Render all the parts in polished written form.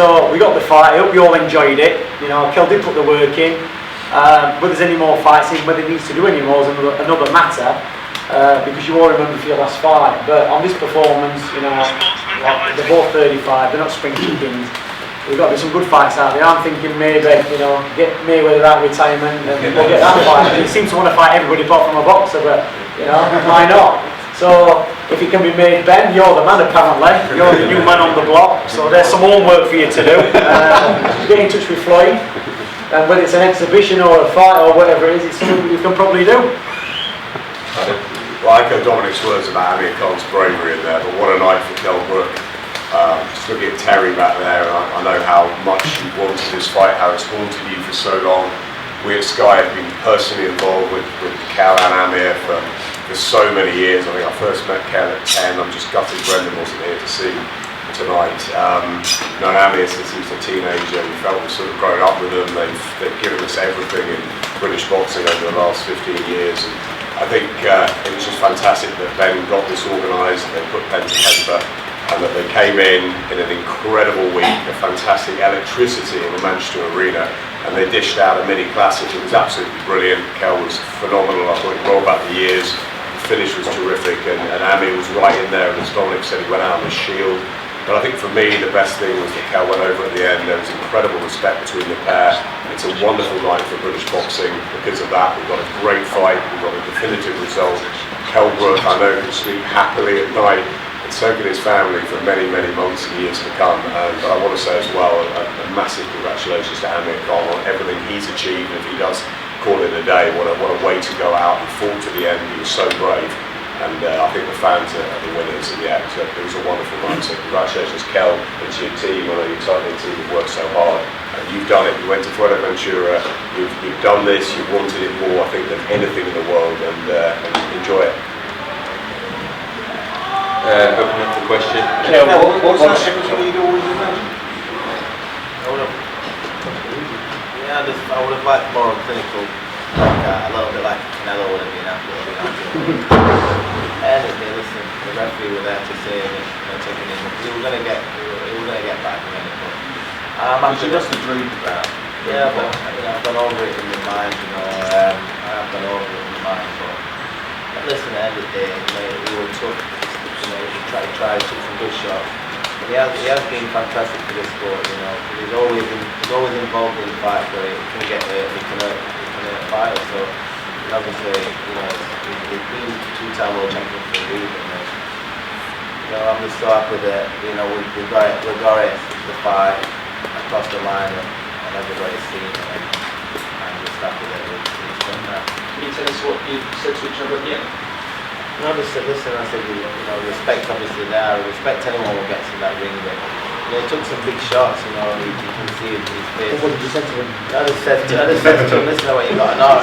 So we got the fight. I hope you all enjoyed it. You know, Kell did put the work in. Whether there's any more fights, whether he needs to do any more is another matter, because you all remember for your last fight. But on this performance, you know, they're both 35. They're not spring chickens. We've got to be some good fights out there. I'm thinking maybe, you know, get Mayweather out of retirement and we'll get that fight. He seems to want to fight everybody apart from a boxer, but you know, why not? So if it can be made, Ben, you're the man apparently. You're the new man on the block. So there's some homework for you to do. Get in touch with Floyd. And whether it's an exhibition or a fight or whatever it is, it's something you can probably do. Well, I echo Dominic's words about Amir Khan's bravery in there, but what a night for Kell Brook. Just looking at Terry back there, and I know how much you wanted this fight, how it's haunted you for so long. We at Sky have been personally involved with Kell and Amir for so many years. I think I first met Kell at 10. I'm just gutted Brendan wasn't here to see tonight. Known Amir since he was a teenager. We felt we've sort of grown up with them. They've given us everything in British boxing over the last 15 years. And I think it was just fantastic that Ben got this organised, they put pen to paper, and that they came in an incredible week, a fantastic electricity in the Manchester Arena, and they dished out a mini classic. It was absolutely brilliant. Kell was phenomenal. I thought he rolled back the years. The finish was terrific, and Amir was right in there, and as Dominic said, he went out on his shield. But I think for me, the best thing was that Kell went over at the end. There was incredible respect between the pair. It's a wonderful night for British boxing because of that. We've got a great fight, we've got a definitive result. Kell Brook, I know, can sleep happily at night, and so can his family for many, many months and years to come. But I want to say as well, a massive congratulations to Amir Khan on everything he's achieved. And if he does call it a day, what a way to go out and fought to the end. He was so brave. And I think the fans are the winners in the end. So it was a wonderful night. So congratulations, Kell, and to your team. I know your exciting team have worked so hard. And you've done it. You went to Fuerteventura. You've done this. You've wanted it more, I think, than anything in the world. And enjoy it. Open up the question. Yeah, what was that everything you'd always imagined? I would have liked more clinical, a little bit like Canelo would have been after. And listen, the referee were there to say that, taking in. We were going to get back in it, but That's the dream. Yeah, but I've gone over it in my mind. I've gone over it in my mind. But listen, at the end of the day, we were tough. He tried to take some good shots. But he has been fantastic for the sport. He's always involved in the fight where he can get hurt, he can hurt fighters. So obviously, he's been two-time world champion for a reason. I'm just so happy that we got it, the fight across the line, and everybody's seen it, and I'm just happy that it's done that. Can you tell us what you said to each other at the end? I just said, listen, respect obviously there. I respect anyone who gets in that ring. But he took some big shots. You can see his face. What did you say to him? I just said to him, listen to what you got. No,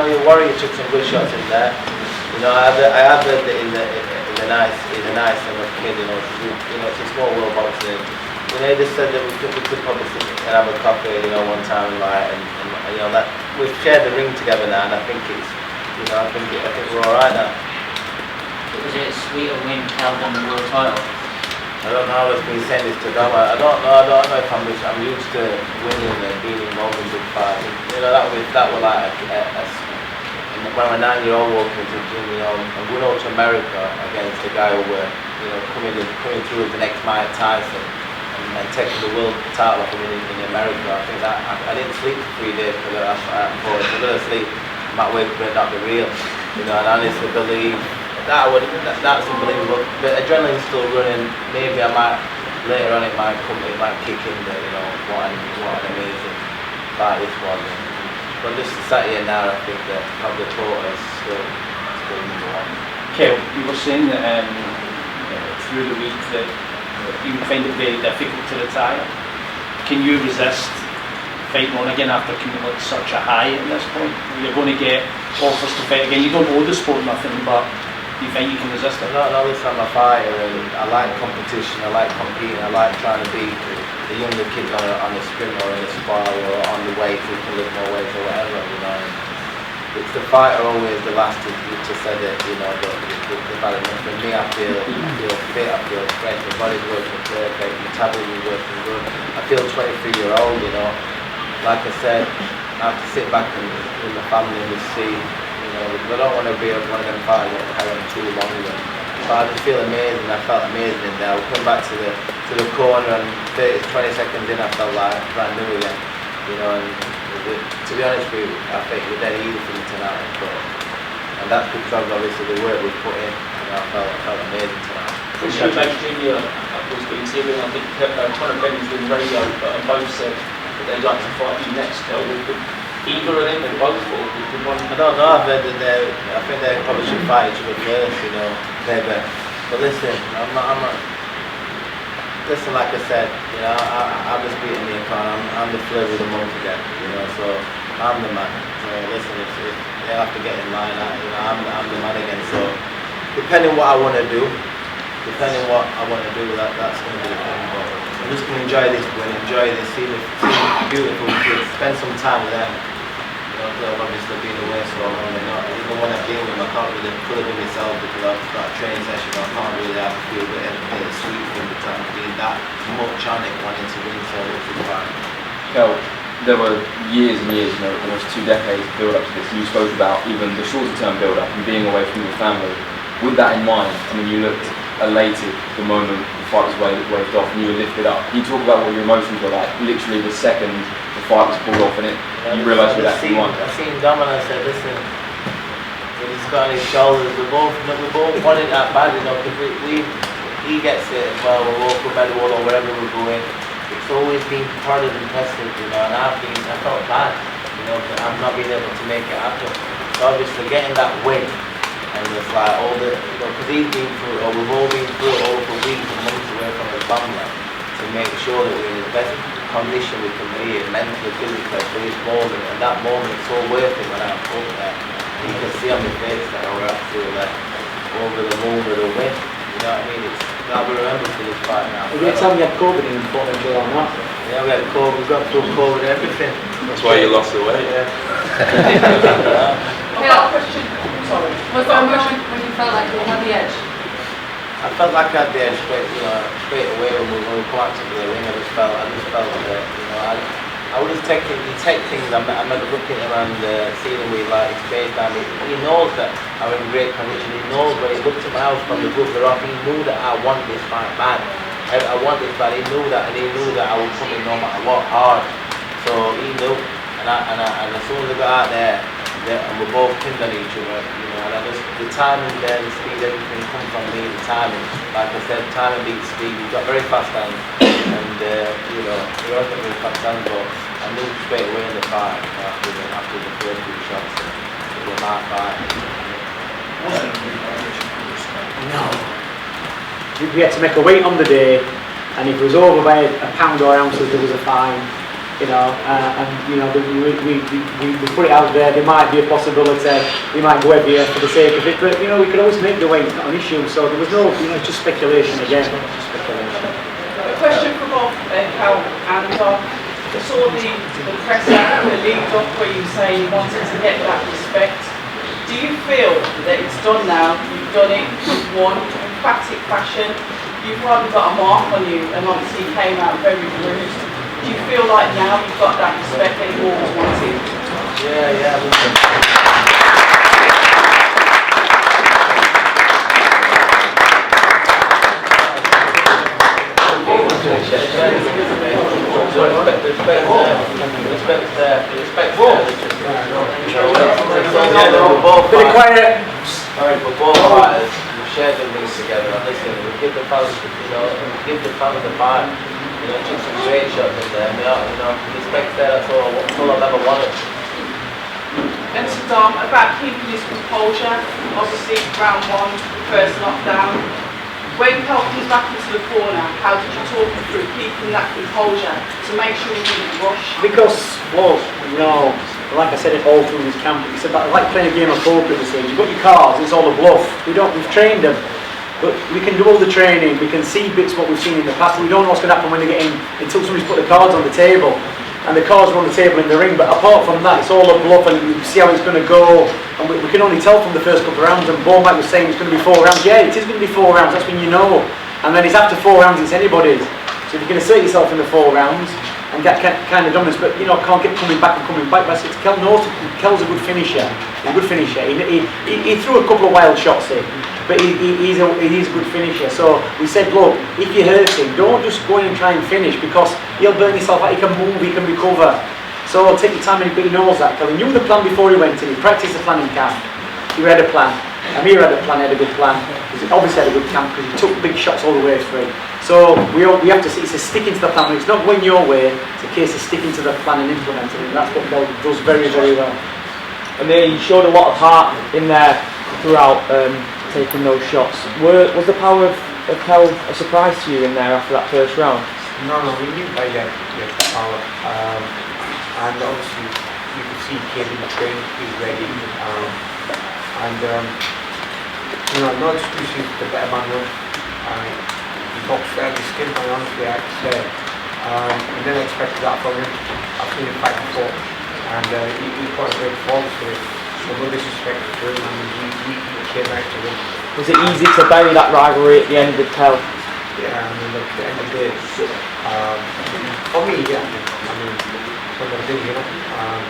your warrior took some good shots in there. I have heard that he's a nice enough kid. It's a small world boxing. He just said that we could probably sit and have a coffee, one time in life, and that we've shared the ring together now, and I think it's, I think we're all right now. Was it sweeter win Kell than the world title? I don't know. I've been saying this to Dama. I don't know if I'm used to winning and being involved in big fights. That was like when my 9-year-old walked into the gym, and went over to America against the guy who were, coming through as the next Mike Tyson and taking the world title off him in America. I think that I didn't sleep for 3 days because I thought if I'm gonna sleep, I might wake up and not be real. And I honestly believe. That's unbelievable. The adrenaline's still running. Maybe I might later on it might kick in. That what an amazing fight this was. But just sat here now, I think that probably taught us still number one. Kell, you were saying that through the week that you would find it very difficult to retire. Can you resist fighting on again after coming at such a high at this point? You're going to get offers to fight again. You don't know the sport nothing, but do you think you can resist it? No, listen, I'm a fighter and I like competition, I like competing, I like trying to beat the younger kids on a sprint or in a spar or on the weight so you can lift more weight or whatever, it's the fighter always the last to say that, you know, the balance. For me, I feel fit, I feel fresh, my body's working perfect, metabolism is working good. I feel 23-year-old, you know. Like I said, I have to sit back and with my family and just see, you know, I don't want to be one of them fighters that carry on too long. But I just feel amazing. I felt amazing in there. I come back to the corner and 20 seconds in, I felt like brand new again. You know, and to be honest with you, I think we're dead easy for me tonight. And that's because obviously the work we put in. You know, I felt amazing tonight. Chris Eubanks Jr. was being given, I think Conor Ben's doing radio, but both said that they'd like to fight you next. Either of them or both, or would one? I don't know. I think they probably should fight each other first. You know, but listen, I'm not. Listen, like I said, you know, I'm just beating the account. I'm the flavor of the month again. You know, so I'm the man. So listen, if they have to get in line, you know, I'm the man again. So depending what I want to do, that's going to be the thing. But I'm just going to enjoy this win, enjoy this, see the beautiful kids, spend some time with them. You know, I've obviously been away so long, and even when I've been with them, I can't really pull it with myself because I've got a training session. I can't really have a feel bit of sweet from the time being that much on it, wanting to win so much is fine. Kell, there were years and years, you know, almost 2 decades build up to this. You spoke about even the shorter term build up and being away from your family. With that in mind, I mean, you looked elated the moment the fight was waved off and you were lifted up. Can you talk about what your emotions were like? Literally the second the fight was pulled off and you realised you actually won. I seen Dom and I said, listen, with his got on his shoulders, we both wanted that bad, you know, because he gets it as well, we're all for medal or wherever we're going. It's always been part of impressive, you know, and I felt bad, you know, that I'm not being able to make it happen. So obviously getting that win, and it's like all the, you know, because he's been through it, or we've all been through it all for weeks and months away from his family, to make sure that we're in the best condition we can be in, mentally, physically, for this moment, and that moment is so worth it when I'm up there. And you can see on my face that we're absolutely over the moon with a win. You know what I mean? It's that we remember for this fight now. You tell me you had COVID in the before they on that. Yeah, we had COVID, we got through COVID and everything. That's why you lost the weight. Yeah. Question. Sorry. Was there a moment when you felt like you had the edge? I felt like I had the edge straight away when we come out to the ring. I just felt that, you know, I would just take things. I remember looking around, seeing him with like his face down. He knows that I'm in great condition. He knows when he looked at my house from the booker off, he knew that I want this fight bad. I want this fight. He knew that, and he knew that I would come in no matter what, hard. So he knew, and as soon as I got out there, and we're both pinned on each other, you know, and I just, the timing there, the speed, everything comes from me, the timing. Like I said, timing beats speed. We've got very fast hands, and you know, we all got very fast hands, but I knew straight away in the fight after the first few shots, it was my fight. No. We had to make a weight on the day, and if it was over by a pound or ounces, there was a fine. You know, and you know, we put it out there. There might be a possibility we might go heavier for the sake of it, but you know, we could always make the weight. It's not an issue. So there was no, you know, just speculation again. Just speculation. A question for both Kell and Dom. I saw the press out, the lead up where you say you wanted to get that respect. Do you feel that it's done now? You've done it. You've won in emphatic fashion. You've probably got a mark on you, and obviously you came out very bruised. Do you feel like now you've got that respect that you always wanted? Yeah, listen. Respect's there. We're both fighters. We shared the ring together. And listen, we give the fans, the fight. You know, took some great shots in there. You know, respect there. That's all I've ever wanted. And to Dom, about keeping his composure. Obviously, round 1, the first knockdown. When Kell comes back into the corner, how did you talk him through keeping that composure to make sure he didn't rush? Because, well, you know, like I said it all through this camp, it's about like playing a game of poker at this age. You've got your cards, it's all a bluff. We've trained them. But we can do all the training, we can see bits what we've seen in the past, we don't know what's going to happen when they get in, until somebody's put the cards on the table. and the cards were on the table in the ring. But apart from that, it's all a bluff, and you see how it's going to go. And we can only tell from the first couple of rounds. And Bormack was saying it's going to be 4 rounds. Yeah, it is going to be 4 rounds. That's when you know. And then it's after 4 rounds, it's anybody's. So if you can assert yourself in the 4 rounds and get kind of dominance, but can't get coming back. But I said, Kell's a good finisher. He's a good finisher. He threw a couple of wild shots in, but he's a good finisher. So we said, look, if you hurt him, don't just go in and try and finish, because he'll burn himself out. He can move, he can recover. So take your time, and he knows that. He knew the plan before he went in. He practiced the plan in camp. He had a plan. Amir had a plan. He had a good plan. He obviously had a good camp because he took big shots all the way through. So we have to see, it's a sticking to the plan. When it's not going your way, it's a case of sticking to the plan and implementing it. And that's what Kell does very, very well. Amir, you showed a lot of heart in there throughout taking those shots. Was the power of Kell a surprise to you in there after that first round? No, we knew that he had the power. And obviously, you could see he came in the training, he was ready. No excuses, the better man won. He boxed fairly still, and honestly, I have to say. We didn't expect that from him. I've seen him fight before, and he put a great performance to it. So no disrespect to him, he came out to win. Was it easy to bury that rivalry at the end with Kell? Yeah, look, at the end of the day, for me, yeah, from the beginning,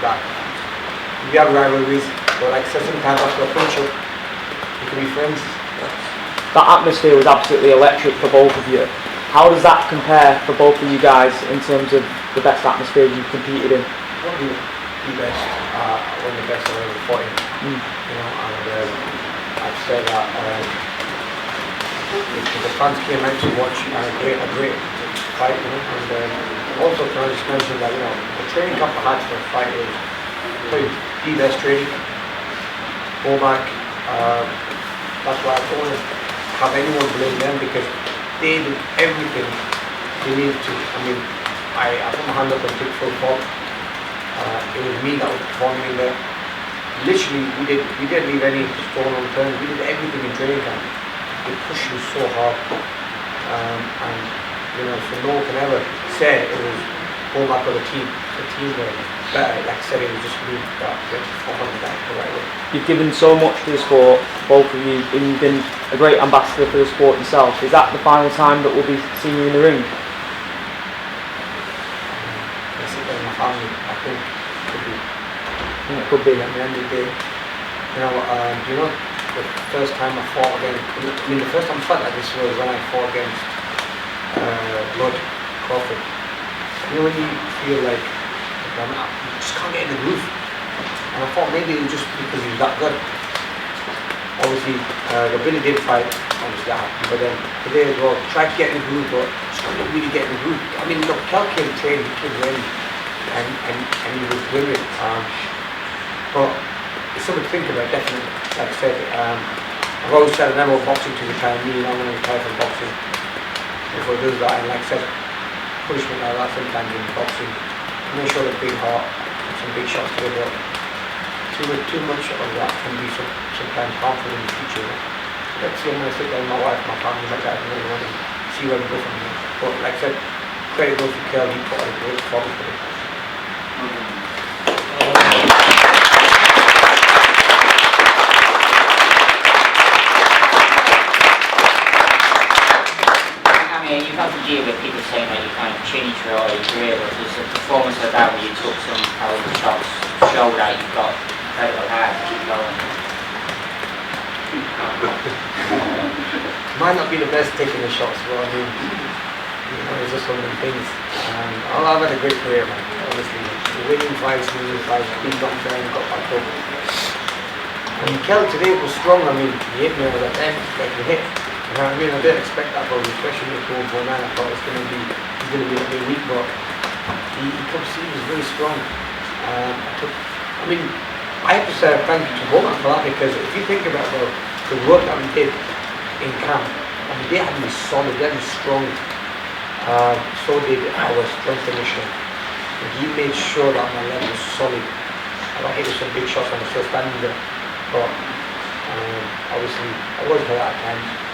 that we have rivalries, but like I said, sometimes after a punch-up, we can be friends. That atmosphere was absolutely electric for both of you. How does that compare for both of you guys in terms of the best atmosphere you've competed in? Probably the best, one of the best I've ever fought in. And I'd say that the fans came out to watch a great fight, and also can I just mention that the training camp I had for the fight was probably the best training. Bormack, that's why I don't want to have anyone blame them, because they did everything they needed to. I put my hand up and took full fault. It was me that was performing in there. Literally, we didn't leave any stone unturned. We did everything in training camp. They pushed me so hard, so no one can ever say it was Bormack or the team. The team were better. Like I said, it was just me that performed that the right way. You've given so much to the sport, both of you, and you've been a great ambassador for the sport yourself. Is that the final time that we'll be seeing you in the ring? I sit there with my family. I think It could be. At the end of the day, the first time I fought against, the first time I fought like this was when I fought against Blood Crawford. When you feel like you just can't get in the groove, and I thought maybe it was just because he was that good. Obviously, the Billy did fight, obviously that happened, but then today as well, tried to get in the groove, but just couldn't really get in the groove. Look, Kell came trained, he came ready, and he was brilliant. But it's something to think about, definitely. Like I said, I've always said I never want boxing to retire me, I'm going to retire from boxing before it does that. And like I said, punishment like that sometimes in boxing, make sure there's big heart, some big shots to the belt. Too much of that can be sometimes harmful in the future. Let's see, I'm going to sit down with my wife, my family, my dad, and everyone, and see where we go from here. But like I said, credit goes to Kell, he put a great performance for it. You've had to deal with people saying that you kind of changed your career, but there's a performance like that where you took some powerful shots to show that you've got incredible heart to keep going. Might not be the best taking the shots, but it's just one of them things. I've had a great career, man, honestly. Winning fights, losing fights, being knocked down, got back up. Kell today was strong. He hit me over the head, like he hit. I didn't expect that, but especially with going for 9, I thought he's going to be a bit weak, but he was very strong. I have to say thank you to Bormack for that, because if you think about the work that we did in camp, they had me solid, they had me strong. So did our strength commissioner. He made sure that my leg was solid. I got hit with some big shots and I was still standing there, but obviously I was hurt at times.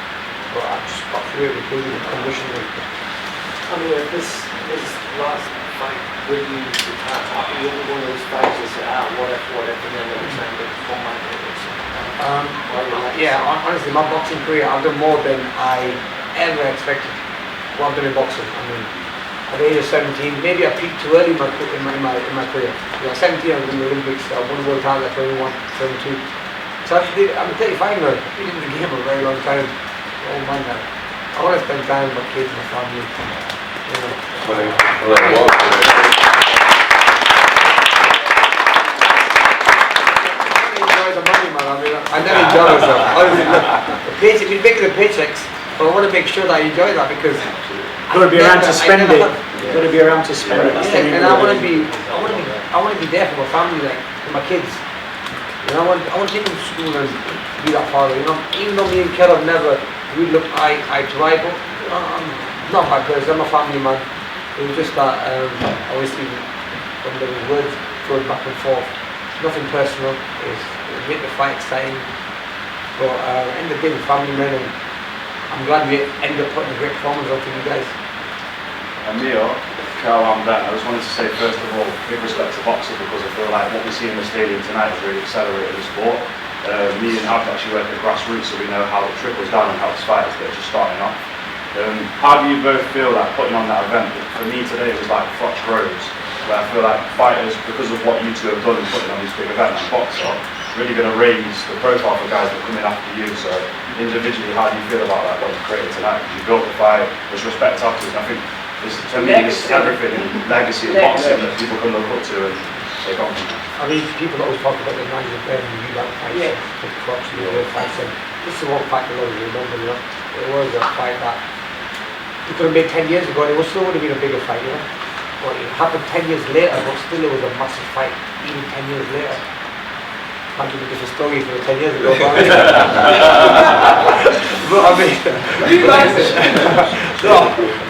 But I just got through it with good conditioning. This last fight with you after you one of those fights they said, whatever, and then they were saying that it's 4 minutes. Yeah, honestly, my boxing career, I've done more than I ever expected. What I've done in boxing. I mean, at the age of 17, maybe I peaked too early in my career. You know, 17 I was in the Olympics, I won the world title at 21, 22. So I'm 35 now. I've been in the game a very long time. Oh man, I want to spend time with my kids, my family. You know. I never enjoy myself. Honestly, look, we're making the paychecks, but I want to make sure that I enjoy that because You've got to be around to spend it. You've got to be around to spend it. And I want to be there for my family, like for my kids. You know, I want to take them to school and be that father. You know, even though me and Kell have never really looked eye to eye, but you know, I'm not a bad person. I'm a family man. It was just that obviously when there was words going back and forth, nothing personal. It made the fight exciting. But end of the day, we're family men, and I'm glad we ended up putting a great performance on for you guys. Amir, Kell, I'm Ben. I just wanted to say first of all, big respect to boxing because I feel like what we see in the stadium tonight has really accelerated the sport. Me and Andi actually work at grassroots, so we know how it trickles down and helps fighters that are just starting off. How do you both feel like putting on that event? For me today it was like Fox Rose, where I feel like fighters, because of what you two have done and putting on these big events like boxer, really going to raise the profile for guys that come in after you. So individually, how do you feel about that, what you've created tonight? Because you built the fight, there's respect afterwards, and I think to me this is everything, legacy of boxing that people can look up to and take on. I mean, people always talk about the night of Ben and you like fights, the Fox, the other fights, and this is one fight that I always remember, you know. It was a fight that it could have been 10 years ago, and it was still would have been a bigger fight, you know. But it happened 10 years later, but still it was a massive fight, even 10 years later. Can't give a different story for 10 years ago, but I mean, You guys,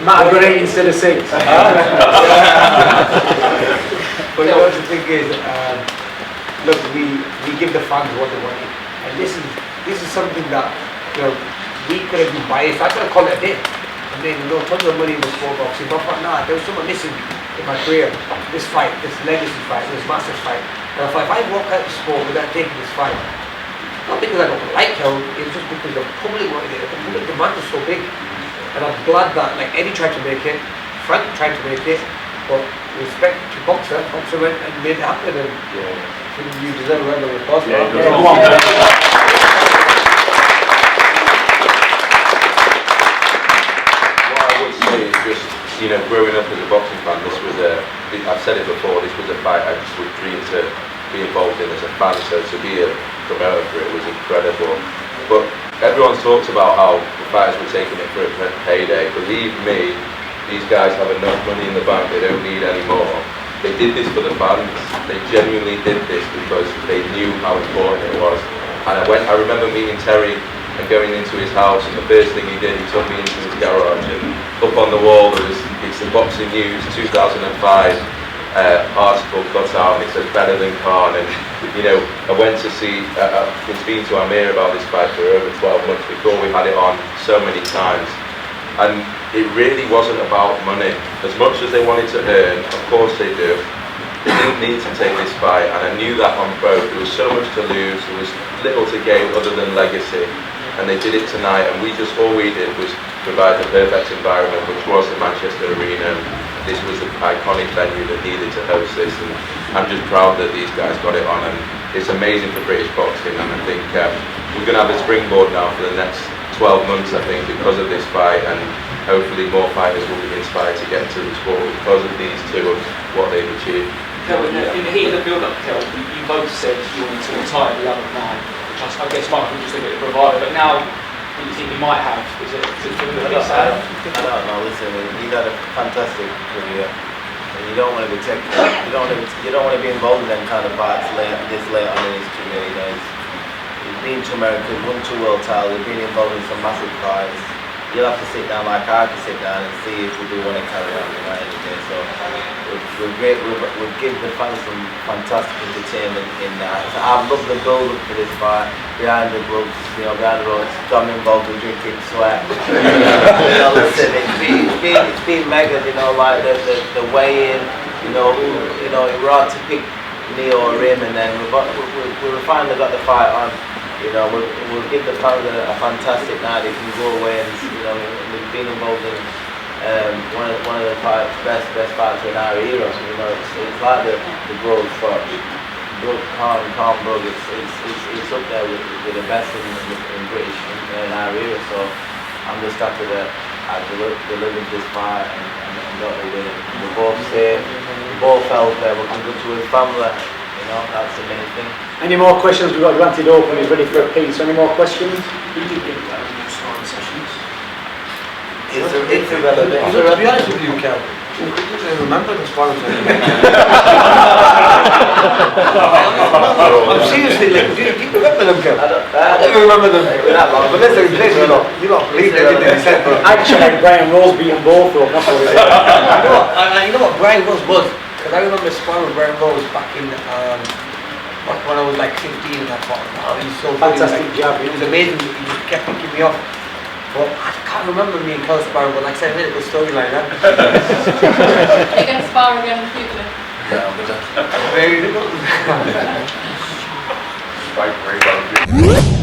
Matt got 8 instead of 6. But you know, the thing is, look, we give the fans what they want, and this is something that, you know, we could have been biased. I could have called it a day. I mean, you know, tons of money in the sport boxing, but nah, there was something missing in my career. This fight, this legacy fight, this massive fight. And if I walk out of the sport without taking this fight, not because I don't like Kell, it was just because the public wanted it. The public demand was so big. And I'm glad that like Eddie tried to make it, Frank tried to make it, but respect to Boxer went and made it happen, and you deserve a round of applause for that. Just, you know, growing up as a boxing fan, this was I've said it before, this was a fight I just would dream to be involved in as a fan, so to be a promoter for it was incredible. But everyone talks about how the fighters were taking it for a payday. Believe me, these guys have enough money in the bank, they don't need any more. They did this for the fans, they genuinely did this because they knew how important it was. And I remember meeting Terry and going into his house, and the first thing he did, he took me into his garage, and up on the wall there was, it's the Boxing News 2005 article cut out, and it says better than Khan. And you know, I went to see, I've been speaking to Amir about this fight for over 12 months before we had it on so many times, and it really wasn't about money. As much as they wanted to earn, of course they do, they didn't need to take this fight, and I knew that on both. There was so much to lose, there was little to gain other than legacy. And they did it tonight, and all we did was provide the perfect environment, which was the Manchester Arena. This was the iconic venue that needed to host this, and I'm just proud that these guys got it on, and it's amazing for British boxing, and I think we're going to have a springboard now for the next 12 months, I think, because of this fight, and hopefully more fighters will be inspired to get into the sport because of these two and what they've achieved. Kell, in the heat of the build-up, Kell, you both said you wanted to retire the other night. I guess might be just a bit of bravado, but now you think you might have, is it for the big sale? I don't know, listen, he's had a fantastic career, and you don't want to be taking, you don't want to be involved in them kind of fights this late on in his career. You know, he's been to America, won 2 world titles, he's been involved in some massive fights. you'll have to sit down like I can sit down and see if we do want to carry on the right day. So we'll give the fans some fantastic entertainment in that. So I've loved the build up to this fight, behind the gloves, behind the ropes, Tom involved with drinking sweat. Listen, it's been mega, like the weigh-in, it we're hard to pick me or him, and then we've finally got the fight on. We'll give the fans a fantastic night. They can go away and we've been involved in one of the best fights in our era. So it's like the Brook fought. Calm Brook. It's up there with the best in British in our era. So I'm just happy that I delivered this fight and got the win. We're both safe. We both felt that we can go to his family. That's the main thing. Any more questions? We've got granted open, he's ready for a piece. Any more questions? It's irrelevant. To be honest with you, Kell, I don't remember the sparring session. I'm seriously, do you remember them, Kell? I don't remember them. But listen, you lot believe everything he said, bro. Actually, Brian Rose beating both of them, that's what it is. You know what Brian Rose was? Because I remember sparring with Brian Rose back in, when I was like 15 and I thought, oh, he's so good. Fantastic job. It was amazing, he just kept picking me up. But I can't remember me and Kell sparring, but like I said, I made a good storyline, huh? They're going to spar again in the future. Very good. Right, very well.